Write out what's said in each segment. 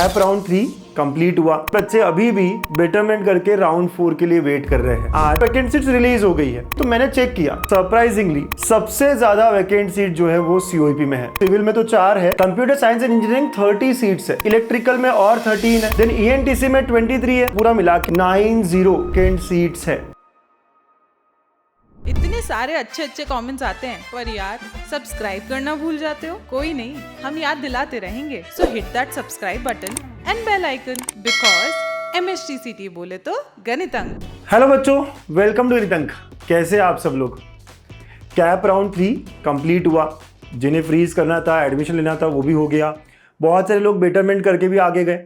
Cap round 3 complete हुआ। बच्चे अभी भी बेटरमेंट करके राउंड 4 के लिए वेट कर रहे हैं। आज वैकेंट सीट्स रिलीज हो गई है, तो मैंने चेक किया, सरप्राइजिंगली सबसे ज्यादा वैकेंट सीट जो है वो सीओईपी में है। सिविल में तो 4 है, computer science and engineering 30 seats है, इलेक्ट्रिकल में और 13 है, देन ईएनटीसी में 23 है, पूरा मिला के 90 वैकेंट सीट्स है। इतने सारे अच्छे अच्छे कमेंट्स आते हैं, पर यार सब्सक्राइब करना भूल जाते हो। कोई नहीं, हम याद दिलाते रहेंगे। So hit that subscribe button and bell icon, because MHTCET बोले तो गणित अंक। हेलो बच्चों, वेलकम टू गणित अंक। कैसे आप सब लोग? कैप राउंड 3 कंप्लीट हुआ। जिन्हें फ्रीज करना था, एडमिशन लेना था, वो भी हो गया। बहुत सारे लोग बेटरमेंट करके भी आगे गए।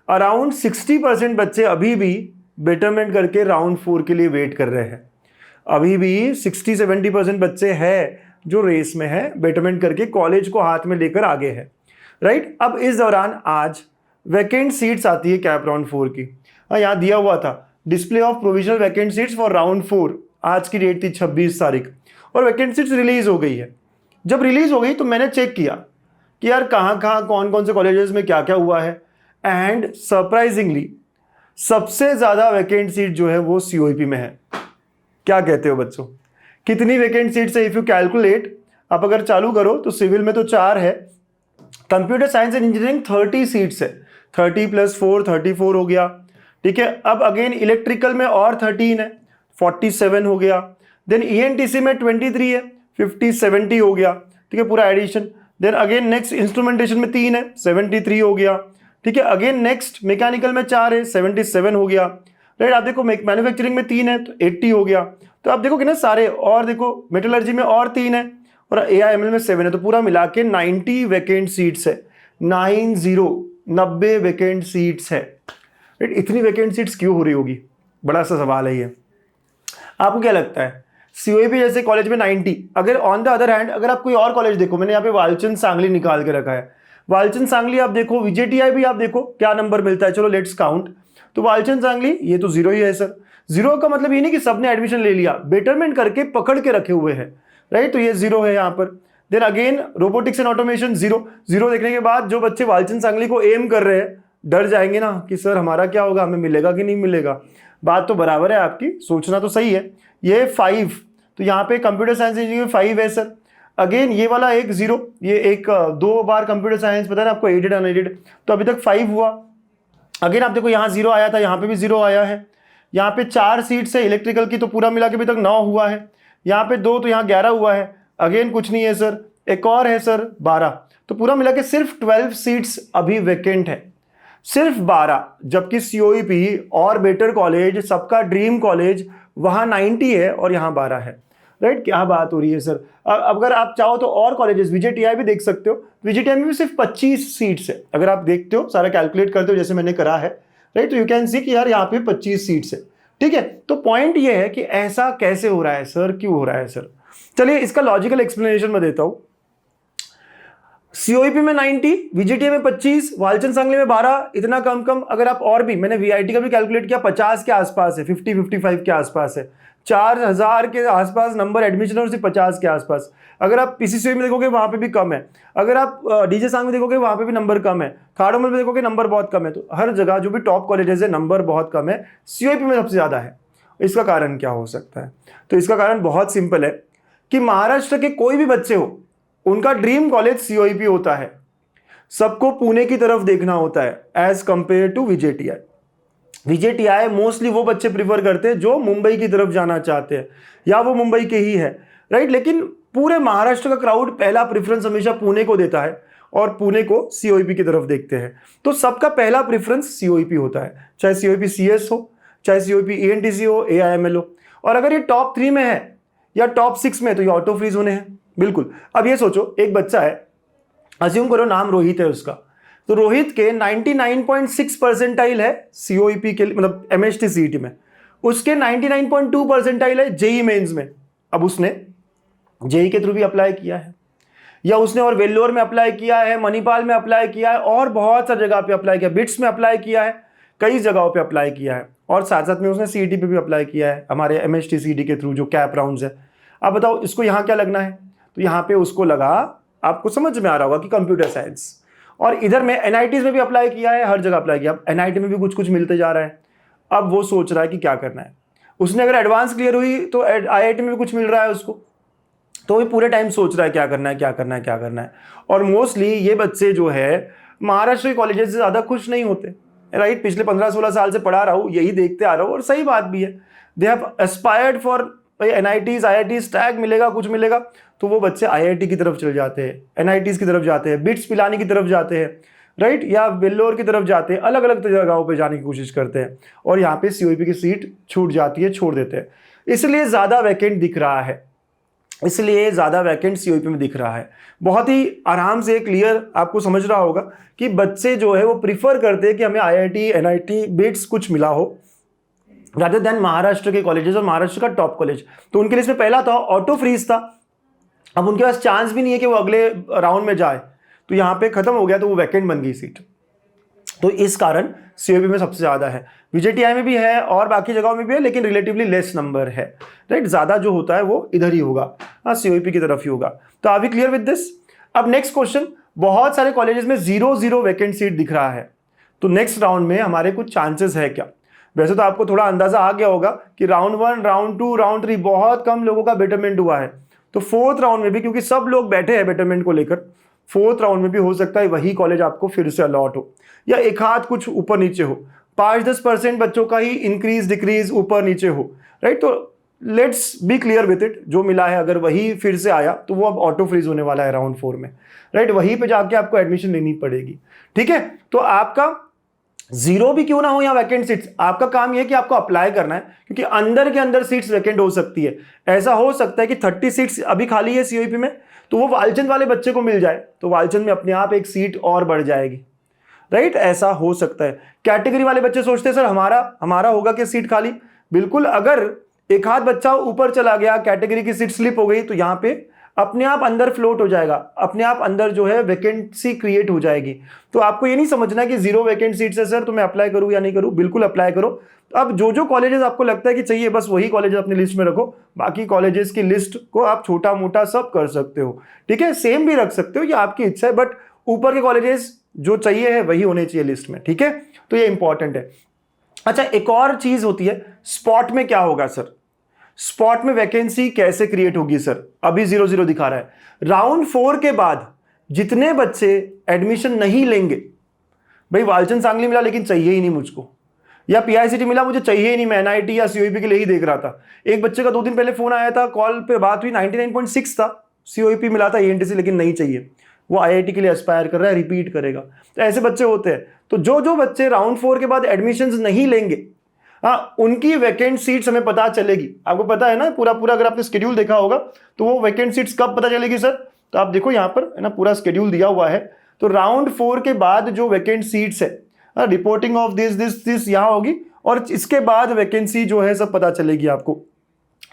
अराउंड 60% बच्चे अभी भी बेटरमेंट करके राउंड 4 के लिए वेट कर रहे हैं। अभी भी 60-70% बच्चे हैं जो रेस में है, बेटरमेंट करके कॉलेज को हाथ में लेकर आगे है, राइट। अब इस दौरान आज वैकेंट सीट्स आती है कैप राउंड 4 की। यहाँ दिया हुआ था display of provisional vacant seats for round 4। आज की डेट थी 26 तारीख और वैकेंट सीट्स रिलीज हो गई है। जब रिलीज हो गई तो मैंने चेक किया कि यार कहाँ कौन कौन से कॉलेजेस में क्या क्या हुआ है। एंड सरप्राइजिंगली सबसे ज़्यादा वैकेंट सीट जो है वो सीओईपी में है। क्या कहते हो बच्चों, कितनी वैकेंट सीट्स है? इफ यू कैलकुलेट, आप अगर चालू करो तो सिविल में तो 4 है, computer science and engineering 30 seats है, 30 + 4 34 हो गया, ठीक है। अब अगेन इलेक्ट्रिकल में और 13 है, 47 हो गया। देन ईएनटीसी में 23 है, 50-70 हो गया, ठीक है, पूरा addition. Then again next instrumentation में 3 है, 73 हो गया, ठीक है। अगेन नेक्स्ट मैकेनिकल में 4 है, 77 हो गया, राइट। आप देखो मैन्युफैक्चरिंग में 3 है तो 80 हो गया। तो आप देखो कि ना सारे, और देखो मेटलर्जी में और 3 है और एआईएमएल में 7 है, तो पूरा मिला के 90 वैकेंट सीट्स है। 90 वैकेंट सीट्स है, राइट। इतनी वैकेंट सीट्स क्यों हो रही होगी, बड़ा सा सवाल है ये। आपको क्या लगता है? सीओईपी जैसे कॉलेज में 90, अगर ऑन द अदर हैंड अगर आप कोई और कॉलेज देखो, मैंने यहाँ पे वालचंद सांगली निकाल के रखा है, वालचंद सांगली आप देखो, विजेटीआई भी आप देखो क्या नंबर मिलता है। चलो लेट्स काउंट। तो वालचंद सांगली ये तो 0 ही है सर। 0 का मतलब ये नहीं कि सबने एडमिशन ले लिया, बेटरमेंट करके पकड़ के रखे हुए हैं, राइट। तो ये 0 है यहाँ पर। Then again robotics and automation 0 देखने के बाद जो बच्चे वालचंद सांगली को एम कर रहे हैं डर जाएंगे ना कि सर हमारा क्या होगा, हमें मिलेगा कि नहीं मिलेगा। बात तो बराबर है आपकी, सोचना तो सही है। ये 5, तो यहाँ पे कंप्यूटर साइंस इंजीनियरिंग 5 है सर। अगेन ये वाला एक 0, ये एक 2 बार कंप्यूटर साइंस पता है आपको, एडेड अनएडेड, तो अभी तक 5 हुआ। अगेन आप देखो यहाँ 0 आया था, यहाँ पे भी 0 आया है। यहाँ पे 4 सीट्स है इलेक्ट्रिकल की, तो पूरा मिला के अभी तक 9 हुआ है। यहाँ पे 2, तो यहाँ 11 हुआ है। अगेन कुछ नहीं है सर, एक और है सर 12, तो पूरा मिला के सिर्फ 12 सीट्स अभी वैकेंट है, सिर्फ 12। जबकि सीओईपी और बेटर कॉलेज, सबका ड्रीम कॉलेज, वहाँ 90 है और यहाँ 12 है, राइट। क्या बात हो रही है सर। अगर आप चाहो तो और कॉलेजेस विजेटीआई भी देख सकते हो, विजेटीआई में भी सिर्फ 25 सीट्स है। अगर आप देखते हो, सारा कैलकुलेट करते हो जैसे मैंने करा है, राइट, तो यू कैन सी कि यार यहाँ पे 25 सीट्स है, ठीक है। तो पॉइंट ये है कि ऐसा कैसे हो रहा है सर, क्यों हो रहा है सर। चलिए इसका लॉजिकल एक्सप्लेनेशन मैं देता हूं। सीओईपी में 90, विजेटीआई में 25, वालचंद सांगली में 12, इतना कम। अगर आप और भी, मैंने वीआईटी का भी कैलकुलेट किया, 50 के आसपास है, 50-55 के आसपास है, 4000 के आसपास नंबर एडमिशन और सिर्फ 50 के आसपास। अगर आप पीसीसीओई में देखोगे वहां पे भी कम है, अगर आप डीजे सांग में देखोगे वहां पे भी नंबर कम है, खाड़ोमल में देखोगे नंबर बहुत कम है। तो हर जगह जो भी टॉप कॉलेजेस है नंबर बहुत कम है, सीओईपी में सबसे ज्यादा है। इसका कारण क्या हो सकता है? तो इसका कारण बहुत सिंपल है कि महाराष्ट्र के कोई भी बच्चे हो, उनका ड्रीम कॉलेज सीओईपी होता है। सबको पुणे की तरफ देखना होता है as compare to VJTI. VJTI mostly वो बच्चे प्रिफर करते हैं जो मुंबई की तरफ जाना चाहते हैं या वो मुंबई के ही है, राइट। लेकिन पूरे महाराष्ट्र का क्राउड पहला प्रेफरेंस हमेशा पुणे को देता है और पुणे को सीओईपी की तरफ देखते हैं। तो सबका पहला प्रेफरेंस सीओईपी होता है, चाहे सीओईपी सीएस हो, चाहे सीओईपी ईएनटीसी हो, एआईएमएल हो। और अगर ये टॉप 3 में है या टॉप 6 में है तो ये ऑटो फ्रीज होने हैं, बिल्कुल। अब ये सोचो, एक बच्चा है, अज्यूम करो नाम रोहित है उसका, तो रोहित के 99.6 परसेंटाइल है सीओईपी के, मतलब एमएचटीसीईटी में। उसके 99.2 परसेंटाइल है जेई मेंस में। अब उसने जेई के थ्रू भी अप्लाई किया है, या उसने और वेल्लोर में अप्लाई किया है, मणिपाल में अप्लाई किया है, और बहुत सारी जगह पे अप्लाई किया, बिट्स में अप्लाई किया है, कई जगहों पे अप्लाई किया है, और साथ साथ में उसने सीईटी पे भी अप्लाई किया है, हमारे एमएचटीसीईटी के थ्रू जो कैप राउंड्स है। अब बताओ इसको यहाँ क्या लगना है? तो यहाँ पे उसको लगा, आपको समझ में आ रहा होगा कि कंप्यूटर साइंस, और इधर मैं एनआईटीज में भी अप्लाई किया है, हर जगह अप्लाई किया। अब एनआईटी में भी कुछ कुछ मिलते जा रहा है। अब वो सोच रहा है कि क्या करना है। उसने अगर एडवांस क्लियर हुई तो आईआईटी में भी कुछ मिल रहा है उसको, तो वो पूरे टाइम सोच रहा है क्या करना है, क्या करना है, क्या करना है। और मोस्टली ये बच्चे जो है महाराष्ट्र के कॉलेजेस से ज़्यादा खुश नहीं होते, राइट। पिछले 15-16 साल से पढ़ा रहा हूँ, यही देखते आ रहा हूँ, और सही बात भी है। They have aspired for NITs, IITs, tag मिलेगा, कुछ मिलेगा, तो वो बच्चे आईआईटी की तरफ चले जाते हैं, एनआईटीज की तरफ जाते हैं, बिट्स पिलानी की तरफ जाते हैं, राइट, या वेल्लोर की तरफ जाते हैं, अलग अलग जगहों पे जाने की कोशिश करते हैं, और यहाँ पे सीओईपी की सीट छूट जाती है, छोड़ देते हैं। इसलिए ज़्यादा वैकेंट दिख रहा है, इसलिए ज़्यादा वैकेंट सीओईपी में दिख रहा है। बहुत ही आराम से क्लियर आपको समझ रहा होगा कि बच्चे जो है वो प्रीफर करते हैं कि हमें आईआईटी, एनआईटी, बिट्स कुछ मिला हो, रादर देन महाराष्ट्र के कॉलेजेस और महाराष्ट्र का टॉप कॉलेज। तो उनके लिस्ट में पहला था ऑटो फ्रीज था। अब उनके पास चांस भी नहीं है कि वो अगले राउंड में जाए, तो यहाँ पे खत्म हो गया, तो वो वैकेंट बन गई सीट। तो इस कारण सीओईपी में सबसे ज़्यादा है, विजेटीआई में भी है और बाकी जगहों में भी है, लेकिन रिलेटिवली लेस नंबर है, राइट। ज़्यादा जो होता है वो इधर ही होगा, हाँ, सीओईपी की तरफ ही होगा। तो are we clear with this? अब नेक्स्ट क्वेश्चन, बहुत सारे कॉलेजेस में 0 वैकेंट सीट दिख रहा है, तो नेक्स्ट राउंड में हमारे कुछ चांसेस है क्या? वैसे तो आपको थोड़ा अंदाजा आ गया होगा कि राउंड 1, राउंड 2, राउंड 3 बहुत कम लोगों का बेटरमेंट हुआ है, तो फोर्थ राउंड में भी, क्योंकि सब लोग बैठे हैं बेटरमेंट को लेकर, फोर्थ राउंड में भी हो सकता है वही कॉलेज आपको फिर से अलॉट हो, या एक हाथ कुछ ऊपर नीचे हो, 5-10% बच्चों का ही इंक्रीज डिक्रीज ऊपर नीचे हो, राइट। तो let's be clear with it, जो मिला है अगर वही फिर से आया तो वो अब ऑटो फ्रीज होने वाला है राउंड 4 में, राइट। वहीं पे जाके आपको एडमिशन लेनी पड़ेगी, ठीक है। तो आपका 0 भी क्यों ना हो यहाँ वैकेंट सीट्स, आपका काम ये है कि आपको अप्लाई करना है, क्योंकि अंदर के अंदर सीट्स वैकेंट हो सकती है। ऐसा हो सकता है कि 30 सीट्स अभी खाली है सीओईपी में, तो वो वालचंद वाले बच्चे को मिल जाए, तो वालचंद में अपने आप एक सीट और बढ़ जाएगी, राइट। ऐसा हो सकता है। कैटेगरी वाले बच्चे सोचते हैं सर हमारा होगा कि सीट खाली, बिल्कुल। अगर एक हाथ बच्चा ऊपर चला गया, कैटेगरी की सीट स्लिप हो गई, तो यहाँ पे अपने आप अंदर फ्लोट हो जाएगा, अपने आप अंदर जो है वैकेंसी क्रिएट हो जाएगी। तो आपको ये नहीं समझना कि 0 वैकेंट सीट्स है सर, तो मैं अप्लाई करूँ या नहीं करूँ, बिल्कुल अप्लाई करो। अब जो कॉलेजेस आपको लगता है कि चाहिए, बस वही कॉलेजेस अपनी लिस्ट में रखो, बाकी कॉलेजेस की लिस्ट को आप छोटा मोटा सब कर सकते हो, ठीक है। सेम भी रख सकते हो, ये आपकी इच्छा है, बट ऊपर के कॉलेजेस जो चाहिए है वही होने चाहिए लिस्ट में, ठीक है। तो ये इंपॉर्टेंट है। अच्छा, एक और चीज होती है, स्पॉट में क्या होगा सर, स्पॉट में वैकेंसी कैसे क्रिएट होगी सर? अभी 0 दिखा रहा है। राउंड 4 के बाद जितने बच्चे एडमिशन नहीं लेंगे, भाई वालचंद सांगली मिला लेकिन चाहिए ही नहीं मुझको, या पीआईसीटी मिला मुझे चाहिए ही नहीं, मैं एनआईटी या सीओईपी के लिए ही देख रहा था। एक बच्चे का 2 दिन पहले फोन आया था, कॉल पे बात हुई, 99.6 था, सीओईपी मिला था एएनटीसी लेकिन नहीं चाहिए, वो आईआईटी के लिए एस्पायर कर रहा है, रिपीट करेगा। तो ऐसे बच्चे होते हैं। तो जो बच्चे राउंड 4 के बाद एडमिशंस नहीं लेंगे, हाँ, उनकी वैकेंट सीट्स हमें पता चलेगी। आपको पता है ना पूरा अगर आपने शेड्यूल देखा होगा, तो वो वैकेंट सीट्स कब पता चलेगी सर? तो आप देखो यहाँ पर है ना, पूरा शेड्यूल दिया हुआ है। तो राउंड 4 के बाद जो वैकेंट सीट्स है, रिपोर्टिंग ऑफ दिस यहाँ होगी, और इसके बाद वैकेंसी जो है सब पता चलेगी आपको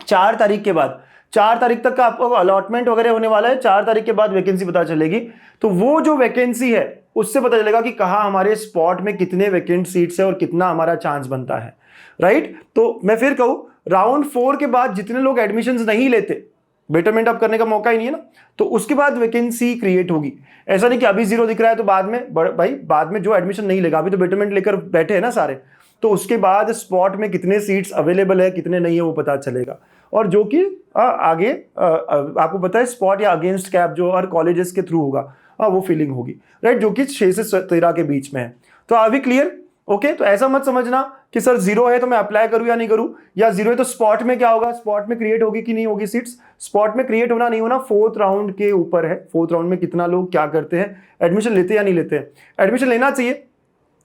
4 तारीख के बाद। 4 तारीख तक का आपको अलॉटमेंट वगैरह होने वाला है, 4 तारीख के बाद वैकेंसी पता चलेगी। तो वो जो वैकेंसी है उससे पता चलेगा कि कहाँ हमारे स्पॉट में कितने वैकेंट सीट्स है और कितना हमारा चांस बनता है, राइट। तो मैं फिर कहूं, राउंड 4 के बाद जितने लोग एडमिशंस नहीं लेते, बेटरमेंट अब करने का मौका ही नहीं है ना, तो उसके बाद वैकेंसी क्रिएट होगी। ऐसा नहीं कि अभी 0 दिख रहा है तो बाद में, भाई बाद में जो एडमिशन नहीं लेगा, अभी तो बेटरमेंट लेकर बैठे हैं ना सारे, तो उसके बाद स्पॉट में कितने सीट्स अवेलेबल है कितने नहीं है वो पता चलेगा। और जो कि आगे आपको पता है स्पॉट या अगेंस्ट कैप जो हर कॉलेजेस के थ्रू होगा, वो फीलिंग होगी, राइट, जो कि 6 से 13 के बीच में है। तो आर वी क्लियर? ओके। तो ऐसा मत समझना कि सर 0 है तो मैं अप्लाई करूं या नहीं करूं, या 0 है तो स्पॉट में क्या होगा, स्पॉट में क्रिएट होगी कि नहीं होगी सीट्स। स्पॉट में क्रिएट होना नहीं होना 4th राउंड के ऊपर है। 4th राउंड में कितना लोग क्या करते हैं, एडमिशन लेते हैं या नहीं लेते हैं। एडमिशन लेना चाहिए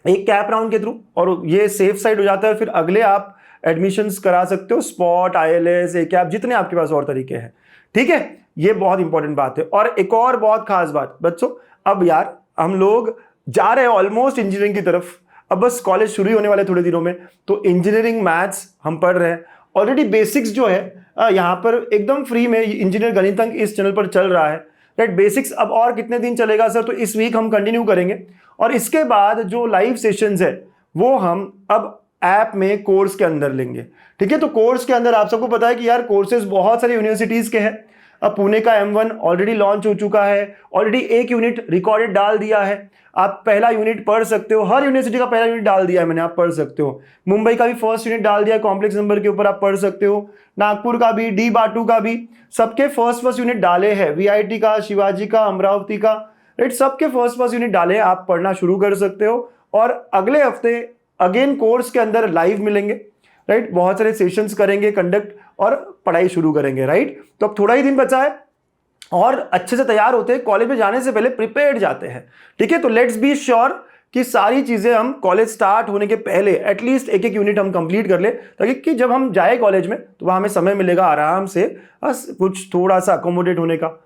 एक कैप राउंड के थ्रू, और ये सेफ साइड हो जाता है, फिर अगले आप एडमिशंस करा सकते हो, स्पॉट, आईएलएस, ए कैप, जितने आपके पास और तरीके हैं, ठीक है। ये बहुत इंपॉर्टेंट बात है। और एक और बहुत खास बात बच्चों, अब यार हम लोग जा रहे हैं ऑलमोस्ट इंजीनियरिंग की तरफ, अब बस कॉलेज शुरू ही होने वाले थोड़े दिनों में, तो इंजीनियरिंग मैथ्स हम पढ़ रहे हैं ऑलरेडी। बेसिक्स जो है यहाँ पर एकदम फ्री में इंजीनियर गणितंक इस चैनल पर चल रहा है, राइट। बेसिक्स अब और कितने दिन चलेगा सर? तो इस वीक हम कंटिन्यू करेंगे, और इसके बाद जो लाइव सेशंस है वो हम अब ऐप में कोर्स के अंदर लेंगे, ठीक है। तो कोर्स के अंदर आप सबको पता है कि यार कोर्सेज बहुत सारी यूनिवर्सिटीज के हैं, अब पुणे का M1 ऑलरेडी लॉन्च हो चुका है, ऑलरेडी एक यूनिट रिकॉर्डेड डाल दिया है, आप पहला यूनिट पढ़ सकते हो, हर यूनिवर्सिटी का पहला यूनिट डाल दिया है मैंने, आप पढ़ सकते हो। मुंबई का भी फर्स्ट यूनिट डाल दिया है कॉम्प्लेक्स नंबर के ऊपर, आप पढ़ सकते हो। नागपुर का भी, डी बाटू का भी, सबके फर्स्ट यूनिट डाले हैं, VIT का, शिवाजी का, अमरावती का, राइट, सबके फर्स्ट यूनिट डाले, आप पढ़ना शुरू कर सकते हो। और अगले हफ्ते अगेन कोर्स के अंदर लाइव मिलेंगे, राइट, बहुत सारे सेशंस करेंगे कंडक्ट और पढ़ाई शुरू करेंगे, राइट। तो अब थोड़ा ही दिन बचा है और अच्छे से तैयार होते हैं, कॉलेज में जाने से पहले प्रिपेयर्ड जाते हैं, ठीक है। तो लेट्स बी श्योर कि सारी चीजें हम कॉलेज स्टार्ट होने के पहले एटलीस्ट एक एक यूनिट हम कंप्लीट कर ले, ताकि कि जब हम जाए कॉलेज में तो वहाँ हमें समय मिलेगा आराम से कुछ थोड़ा सा अकोमोडेट होने का,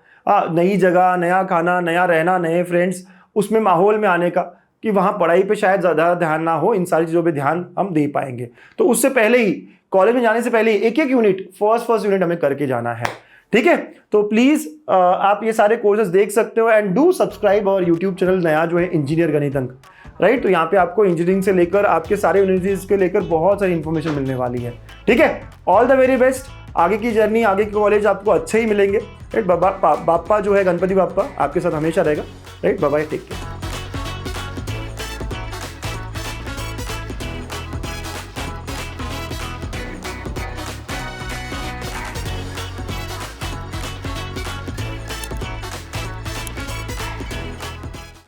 नई जगह, नया खाना, नया रहना, नए फ्रेंड्स, उसमें माहौल में आने का, कि वहाँ पढ़ाई पे शायद ज़्यादा ध्यान ना हो, इन सारी चीज़ों पे ध्यान हम दे पाएंगे। तो उससे पहले ही, कॉलेज में जाने से पहले ही एक एक यूनिट, फर्स्ट यूनिट हमें करके जाना है, ठीक है। तो प्लीज़ आप ये सारे कोर्सेज देख सकते हो एंड डू सब्सक्राइब और यूट्यूब चैनल नया जो है इंजीनियर गणित अंक, राइट। तो यहाँ पे आपको इंजीनियरिंग से लेकर आपके सारे यूनिवर्सिटीज के लेकर बहुत सारी इंफॉर्मेशन मिलने वाली है, ठीक है। ऑल द वेरी बेस्ट, आगे की जर्नी, आगे के कॉलेज आपको अच्छे ही मिलेंगे, राइट। बाप्पा जो है, गणपति बाप्पा आपके साथ हमेशा रहेगा, right. Bye bye, take care.